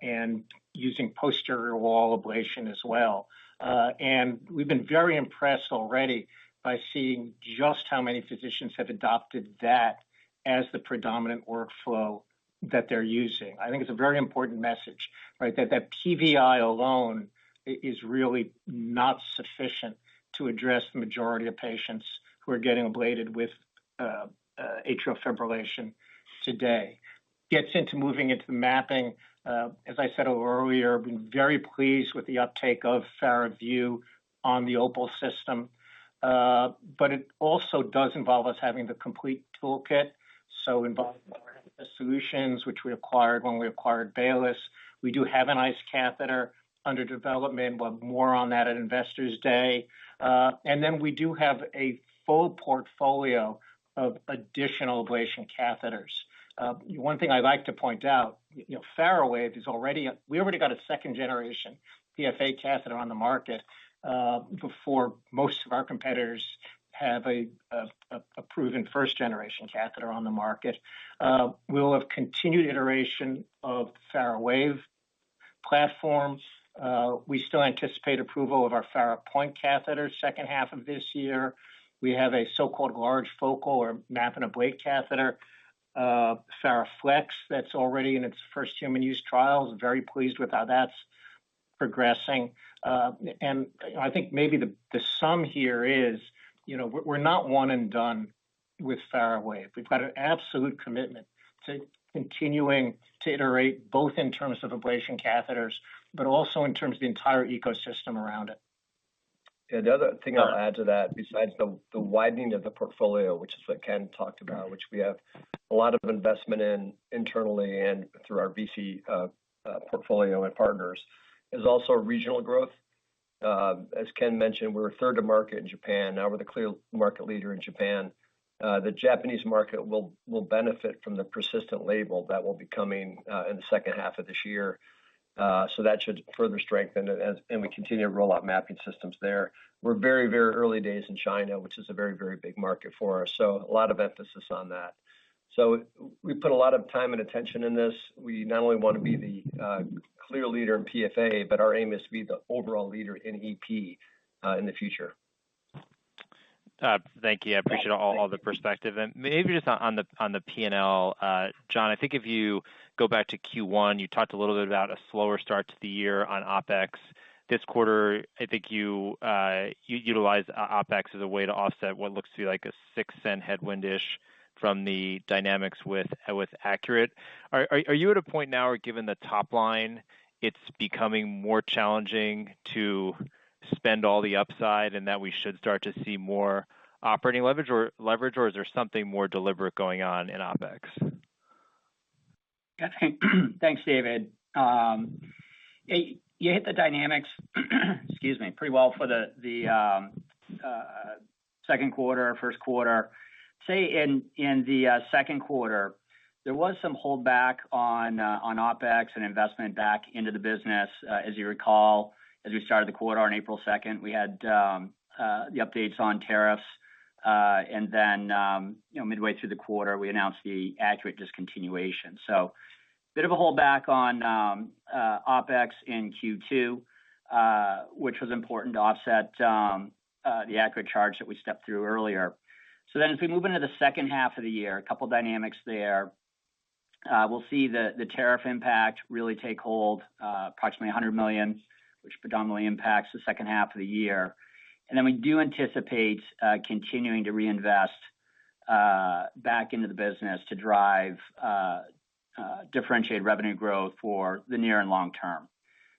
Speaker 6: and using posterior wall ablation as well. And we've been very impressed already by seeing just how many physicians have adopted that as the predominant workflow that they're using. I think it's a very important message, right? That PVI alone is really not sufficient to address the majority of patients who are getting ablated with atrial fibrillation today. Gets into moving into the mapping. As I said earlier, I've been very pleased with the uptake of FARAVIEW on the Opal system. But it also does involve us having the complete toolkit. So involving solutions, which we acquired when we acquired Baylis. We do have an ICE catheter under development. We'll have more on that at Investors Day. And then we do have a full portfolio of additional ablation catheters. One thing I'd like to point out, FARAWAVE is we already got a second generation PFA catheter on the market before most of our competitors have a proven first generation catheter on the market. We'll have continued iteration of FARAWAVE platform. We still anticipate approval of our FARAPOINT catheter second half of this year. We have a so-called large focal or map and ablate catheter, FARAFLEX, that's already in its first human use trials. Very pleased with how that's progressing. And I think maybe the sum here is, we're not one and done with FARAWAVE. We've got an absolute commitment to continuing to iterate both in terms of ablation catheters, but also in terms of the entire ecosystem around it.
Speaker 3: Yeah, the other thing I'll add to that, besides the widening of the portfolio, which is what Ken talked about, which we have a lot of investment in internally and through our VC portfolio and partners, is also regional growth. As Ken mentioned, we're third to market in Japan. Now we're the clear market leader in Japan. The Japanese market will benefit from the persistent label that will be coming in the second half of this year. So that should further strengthen it and we continue to roll out mapping systems there. We're very, very early days in China, which is a very, very big market for us. So a lot of emphasis on that. So we put a lot of time and attention in this. We not only want to be the clear leader in PFA, but our aim is to be the overall leader in EP in the future.
Speaker 10: Thank you. I appreciate all the perspective. And maybe just on the P&L, John, I think if you go back to Q1, you talked a little bit about a slower start to the year on OpEx. This quarter, I think you utilized OpEx as a way to offset what looks to be like a 6-cent headwind-ish from the dynamics with Accurate. Are you at a point now, or given the top line, it's becoming more challenging to spend all the upside and that we should start to see more operating leverage, or is there something more deliberate going on in OpEx?
Speaker 4: Yeah, thanks, David. You hit the dynamics, excuse me, pretty well for the second quarter, first quarter. Say in the second quarter, there was some holdback on OpEx and investment back into the business. As you recall, as we started the quarter on April 2nd, we had the updates on tariffs. And then, midway through the quarter, we announced the Accurate discontinuation. So bit of a holdback on OpEx in Q2, which was important to offset the Accurate charge that we stepped through earlier. So then as we move into the second half of the year, a couple dynamics there. We'll see the tariff impact really take hold, approximately $100 million, which predominantly impacts the second half of the year. And then we do anticipate continuing to reinvest back into the business to drive differentiated revenue growth for the near and long term.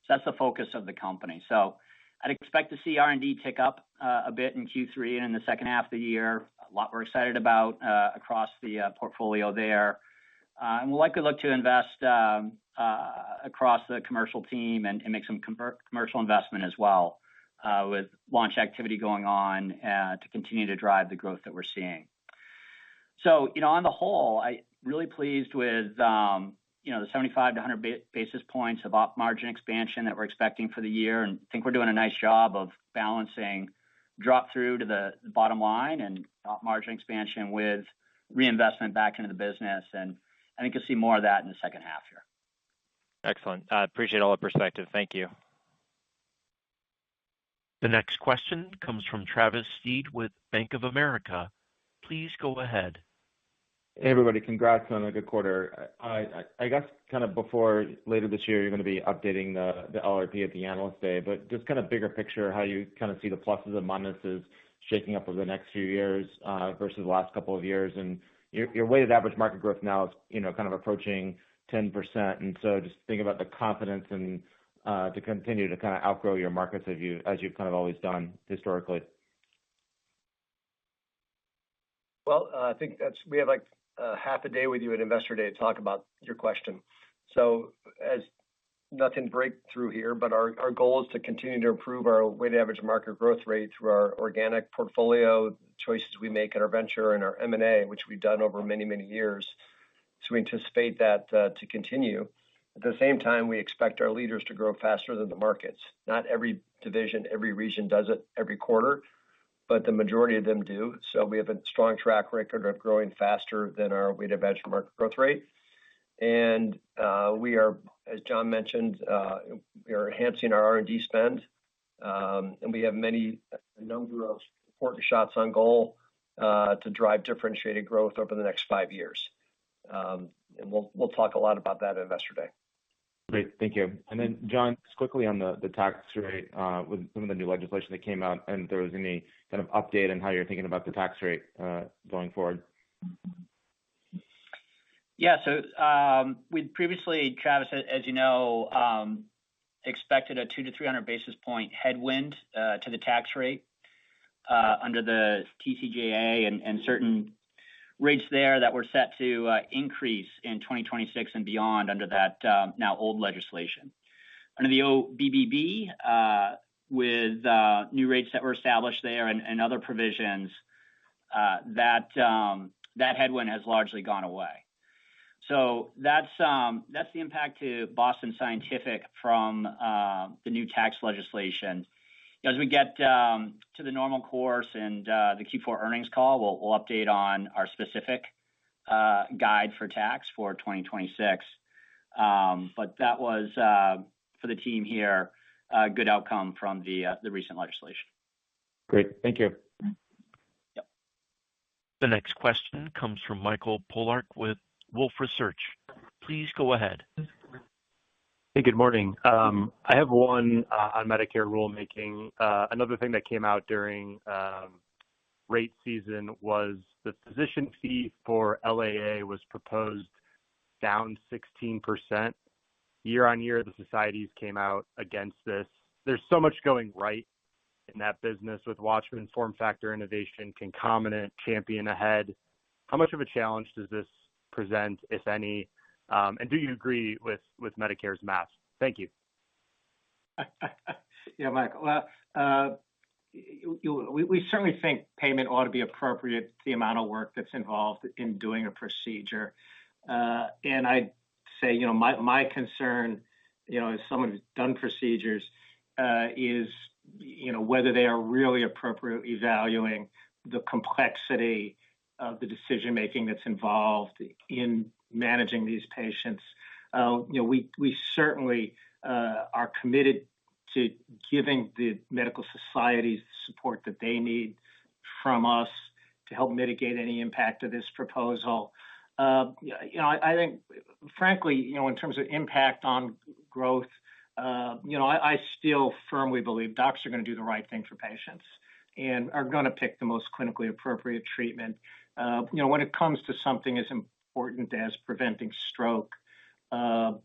Speaker 4: So that's the focus of the company. So I'd expect to see R&D tick up a bit in Q3 and in the second half of the year. A lot we're excited about across the portfolio there. And we'll likely look to invest across the commercial team and make some commercial investment as well, with launch activity going on to continue to drive the growth that we're seeing. So, on the whole, I'm really pleased with, the 75 to 100 basis points of op margin expansion that we're expecting for the year. And I think we're doing a nice job of balancing drop through to the bottom line and op margin expansion with reinvestment back into the business. And I think you'll see more of that in the second half here.
Speaker 10: Excellent. Appreciate all the perspective. Thank you.
Speaker 1: The next question comes from Travis Steed with Bank of America. Please go ahead.
Speaker 11: Hey, everybody. Congrats on a good quarter. I guess kind of before later this year, you're going to be updating the LRP at the Analyst Day, but just kind of bigger picture, how you kind of see the pluses and minuses shaking up over the next few years versus the last couple of years. And your weighted average market growth now is, kind of approaching 10%. And so just think about the confidence and to continue to kind of outgrow your markets as you've kind of always done historically.
Speaker 3: Well, I think we have like half a day with you at Investor Day to talk about your question. So as nothing breakthrough here, but our goal is to continue to improve our weighted average market growth rate through our organic portfolio choices we make in our venture and our M&A, which we've done over many, many years. So we anticipate that to continue. At the same time, we expect our leaders to grow faster than the markets. Not every division, every region does it every quarter, but the majority of them do. So we have a strong track record of growing faster than our weighted average market growth rate. And we are, as John mentioned, we are enhancing our R&D spend, and we have a number of important shots on goal to drive differentiated growth over the next 5 years. And we'll talk a lot about that at Investor Day.
Speaker 11: Great, thank you. And then, John, just quickly on the tax rate with some of the new legislation that came out, and if there was any kind of update on how you're thinking about the tax rate going forward.
Speaker 4: Yeah, so we'd previously, Travis, as you know, expected a 200 to 300 basis point headwind to the tax rate under the TCJA and certain rates there that were set to increase in 2026 and beyond under that now old legislation. Under the OBBB, with new rates that were established there and other provisions, that headwind has largely gone away. So that's the impact to Boston Scientific from the new tax legislation. As we get to the normal course and the Q4 earnings call, we'll update on our specific guide for tax for 2026. But that was, for the team here, a good outcome from the recent legislation.
Speaker 11: Great, thank you.
Speaker 4: Yep.
Speaker 1: The next question comes from Michael Polark with Wolfe Research. Please go ahead.
Speaker 12: Hey, good morning. I have one on Medicare rulemaking. Another thing that came out during rate season was the physician fee for LAA was proposed down 16%. Year on year, the societies came out against this. There's so much going right in that business with Watchman, form factor innovation, concomitant, champion ahead. How much of a challenge does this present, if any? And do you agree with Medicare's math? Thank you.
Speaker 6: Yeah, Michael. We certainly think payment ought to be appropriate to the amount of work that's involved in doing a procedure. And I'd say, my concern, as someone who's done procedures, is, whether they are really appropriately valuing the complexity of the decision-making that's involved in managing these patients. We certainly are committed to giving the medical societies the support that they need from us to help mitigate any impact of this proposal. I think, frankly, in terms of impact on growth, I still firmly believe docs are going to do the right thing for patients and are going to pick the most clinically appropriate treatment. When it comes to something as important as preventing stroke, I'd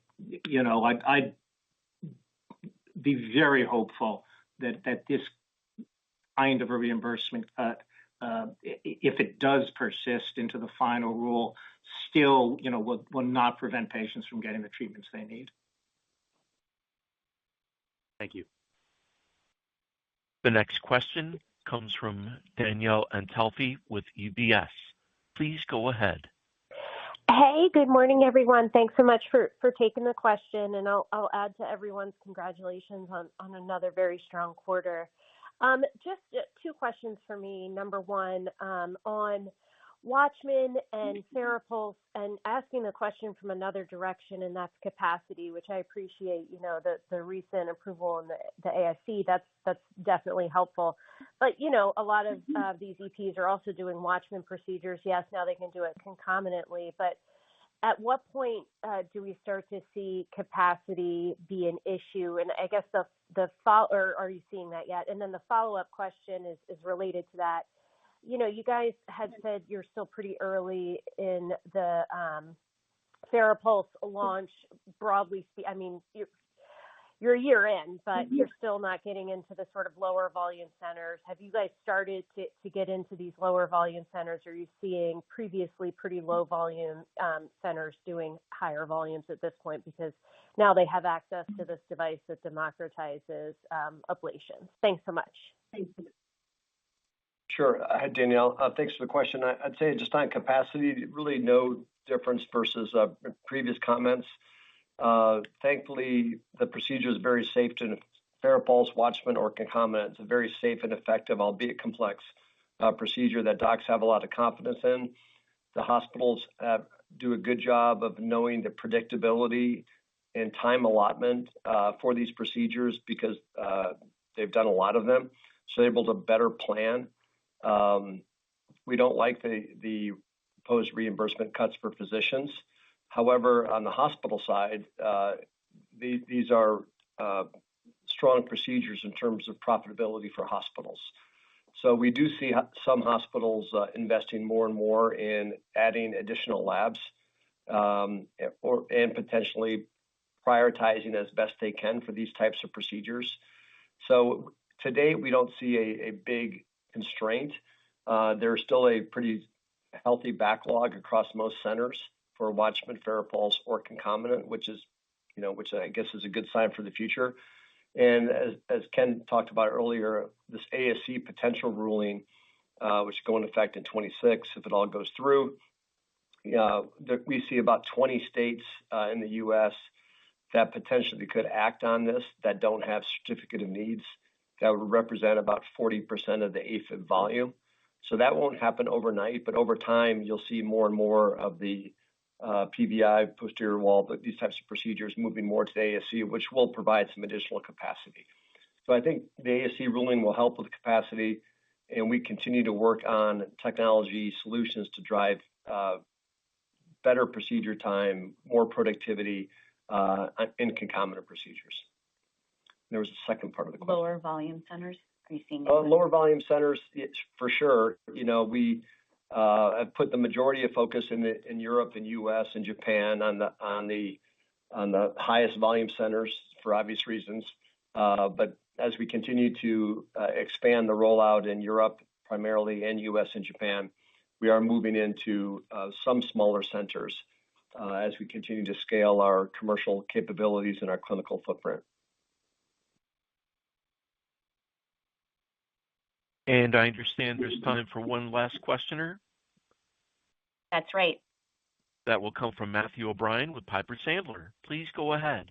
Speaker 6: be very hopeful that this kind of a reimbursement cut, if it does persist into the final rule, still, will not prevent patients from getting the treatments they need.
Speaker 12: Thank you.
Speaker 1: The next question comes from Danielle Antalffy with UBS. Please go ahead.
Speaker 13: Hey, good morning, everyone. Thanks so much for taking the question, and I'll add to everyone's congratulations on another very strong quarter. Just two questions for me. Number one, on Watchman and Farapulse, and asking the question from another direction, and that's capacity, which I appreciate, the recent approval in the ASC. That's definitely helpful. But, a lot of these EPs are also doing Watchman procedures. Yes, now they can do it concomitantly, but at what point do we start to see capacity be an issue? And I guess or are you seeing that yet? And then the follow-up question is related to that. You guys had said you're still pretty early in the Farapulse launch, broadly speaking. I mean, you're a year in, but you're still not getting into the sort of lower volume centers. Have you guys started to get into these lower volume centers? Or are you seeing previously pretty low volume centers doing higher volumes at this point because now they have access to this device that democratizes ablations? Thanks so much.
Speaker 3: Sure. Hi, Danielle. Thanks for the question. I'd say just on capacity, really no difference versus previous comments. Thankfully, the procedure is very safe to Farapulse, Watchman, or concomitant. It's a very safe and effective, albeit complex, procedure that docs have a lot of confidence in. The hospitals do a good job of knowing the predictability and time allotment for these procedures because they've done a lot of them, so they're able to better plan. We don't like the proposed reimbursement cuts for physicians. However, on the hospital side, these are strong procedures in terms of profitability for hospitals. So we do see some hospitals investing more and more in adding additional labs and potentially prioritizing as best they can for these types of procedures. So today, we don't see a big constraint. There's still a pretty healthy backlog across most centers for Watchman, Farapulse, or concomitant, which I guess is a good sign for the future. And as Ken talked about earlier, this ASC potential ruling, which will go into effect in 26, if it all goes through, we see about 20 states in the U.S. that potentially could act on this that don't have certificate of needs. That would represent about 40% of the AFib volume. So that won't happen overnight, but over time, you'll see more and more of the PVI, posterior wall, but these types of procedures moving more to the ASC, which will provide some additional capacity. So I think the ASC ruling will help with the capacity, and we continue to work on technology solutions to drive better procedure time, more productivity in concomitant procedures. There was a second part of the question.
Speaker 2: Lower volume centers? Are you seeing
Speaker 3: lower volume centers, for sure. We have put the majority of focus in Europe and U.S. and Japan on the highest volume centers for obvious reasons. But as we continue to expand the rollout in Europe, primarily, and U.S. and Japan, we are moving into some smaller centers as we continue to scale our commercial capabilities and our clinical footprint.
Speaker 1: And I understand there's time for one last questioner.
Speaker 2: That's right.
Speaker 1: That will come from Matthew O'Brien with Piper Sandler. Please go ahead.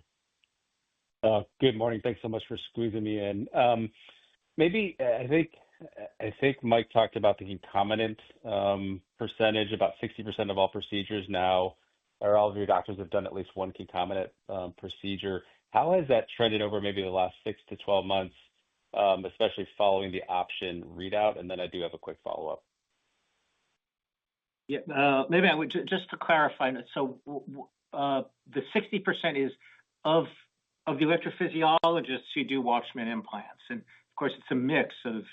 Speaker 14: Good morning. Thanks so much for squeezing me in. I think Mike talked about the concomitant percentage. About 60% of all procedures now, or all of your doctors have done at least one concomitant procedure. How has that trended over maybe the last 6 to 12 months, especially following the option readout? And then I do have a quick follow-up.
Speaker 6: Yeah, maybe I would just to clarify. So the 60% is of the electrophysiologists who do Watchman implants, and of course it's a mix of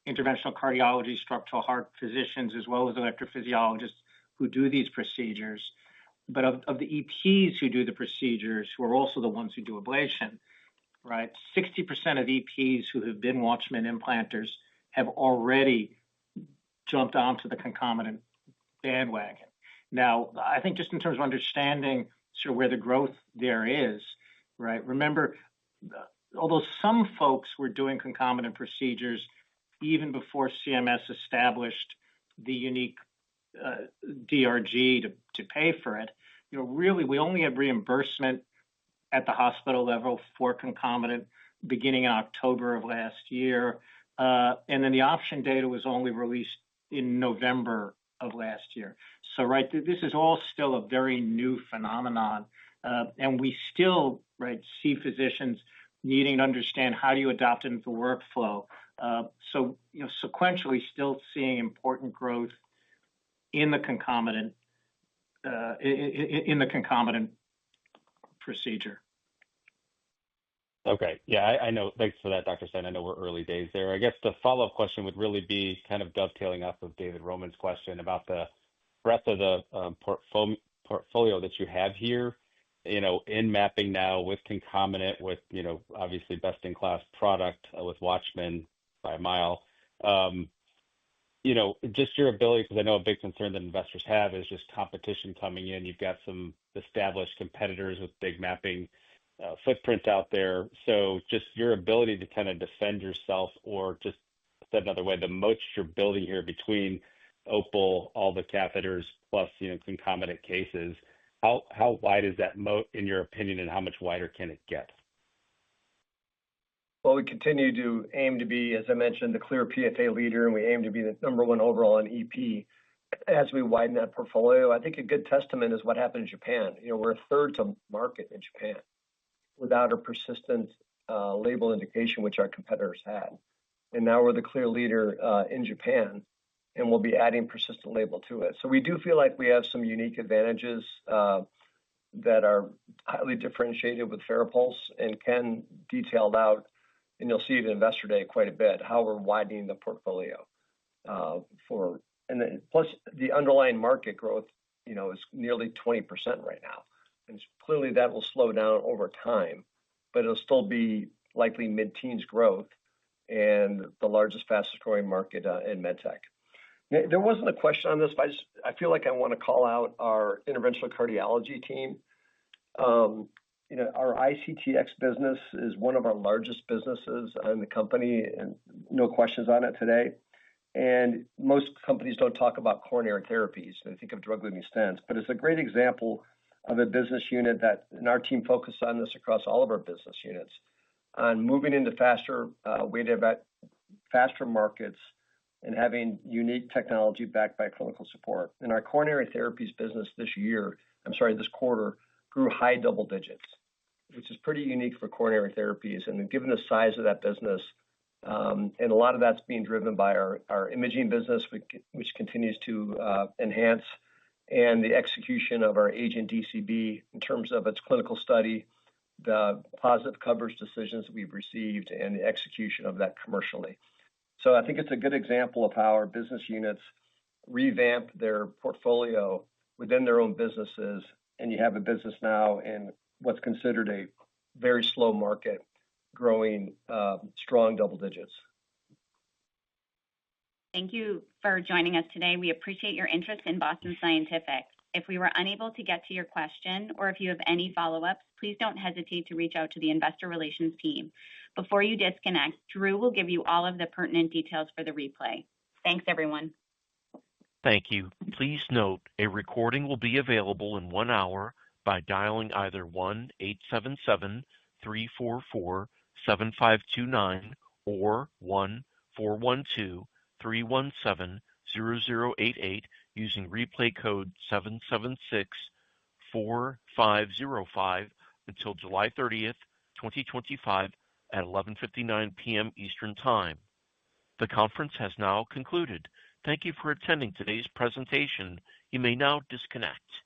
Speaker 6: interventional cardiology, structural heart physicians, as well as electrophysiologists who do these procedures. But of the EPs who do the procedures, who are also the ones who do ablation, right? 60% of EPs who have been Watchman implanters have already jumped onto the concomitant bandwagon. Now, I think just in terms of understanding sort of where the growth there is, right? Remember, although some folks were doing concomitant procedures even before CMS established the unique DRG to pay for it, really we only had reimbursement at the hospital level for concomitant beginning in October of last year. And then the option data was only released in November of last year. So, right, this is all still a very new phenomenon, and we still, right, see physicians needing to understand how do you adopt it into the workflow. So, sequentially, still seeing important growth in the concomitant procedure.
Speaker 14: Okay. Yeah, I know. Thanks for that, Dr. Stein. I know we're early days there. I guess the follow-up question would really be kind of dovetailing off of David Roman's question about the breadth of the portfolio that you have here, in mapping now with concomitant, with, obviously best-in-class product with Watchman by a mile. Just your ability, because I know a big concern that investors have is just competition coming in. You've got some established competitors with big mapping footprint out there. So just your ability to kind of defend yourself, or just said another way, the moat you're building here between Opal, all the catheters, plus, concomitant cases, how wide is that moat in your opinion, and how much wider can it get?
Speaker 3: Well, we continue to aim to be, as I mentioned, the clear PFA leader, and we aim to be the number one overall in EP as we widen that portfolio. I think a good testament is what happened in Japan. We're a third to market in Japan without a persistent label indication, which our competitors had. And now we're the clear leader in Japan, and we'll be adding persistent label to it. So we do feel like we have some unique advantages that are highly differentiated with FARAPULSE, and Ken detailed out, and you'll see it at Investor Day quite a bit, how we're widening the portfolio plus the underlying market growth, is nearly 20% right now. And clearly that will slow down over time, but it'll still be likely mid-teens growth and the largest, fastest growing market in medtech. There wasn't a question on this, but I feel like I want to call out our interventional cardiology team. Our ICTX business is one of our largest businesses in the company, and no questions on it today. And most companies don't talk about coronary therapies. They think of drug-eluting stents, but it's a great example of a business unit and our team focused on this across all of our business units, on moving into faster markets and having unique technology backed by clinical support. And our coronary therapies business this quarter grew high double digits, which is pretty unique for coronary therapies. And given the size of that business, and a lot of that's being driven by our imaging business, which continues to enhance, and the execution of our AGENT DCB in terms of its clinical study, the positive coverage decisions we've received, and the execution of that commercially. So I think it's a good example of how our business units revamp their portfolio within their own businesses, and you have a business now in what's considered a very slow market, growing strong double digits.
Speaker 2: Thank you for joining us today. We appreciate your interest in Boston Scientific. If we were unable to get to your question, or if you have any follow-ups, please don't hesitate to reach out to the Investor Relations team. Before you disconnect, Drew will give you all of the pertinent details for the replay. Thanks, everyone.
Speaker 1: Thank you. Please note a recording will be available in 1 hour by dialing either 1-877-344-7529 or 1-412-317-0088 using replay code 776-4505 until July 30th, 2025 at 11:59 p.m. Eastern Time. The conference has now concluded. Thank you for attending today's presentation. You may now disconnect.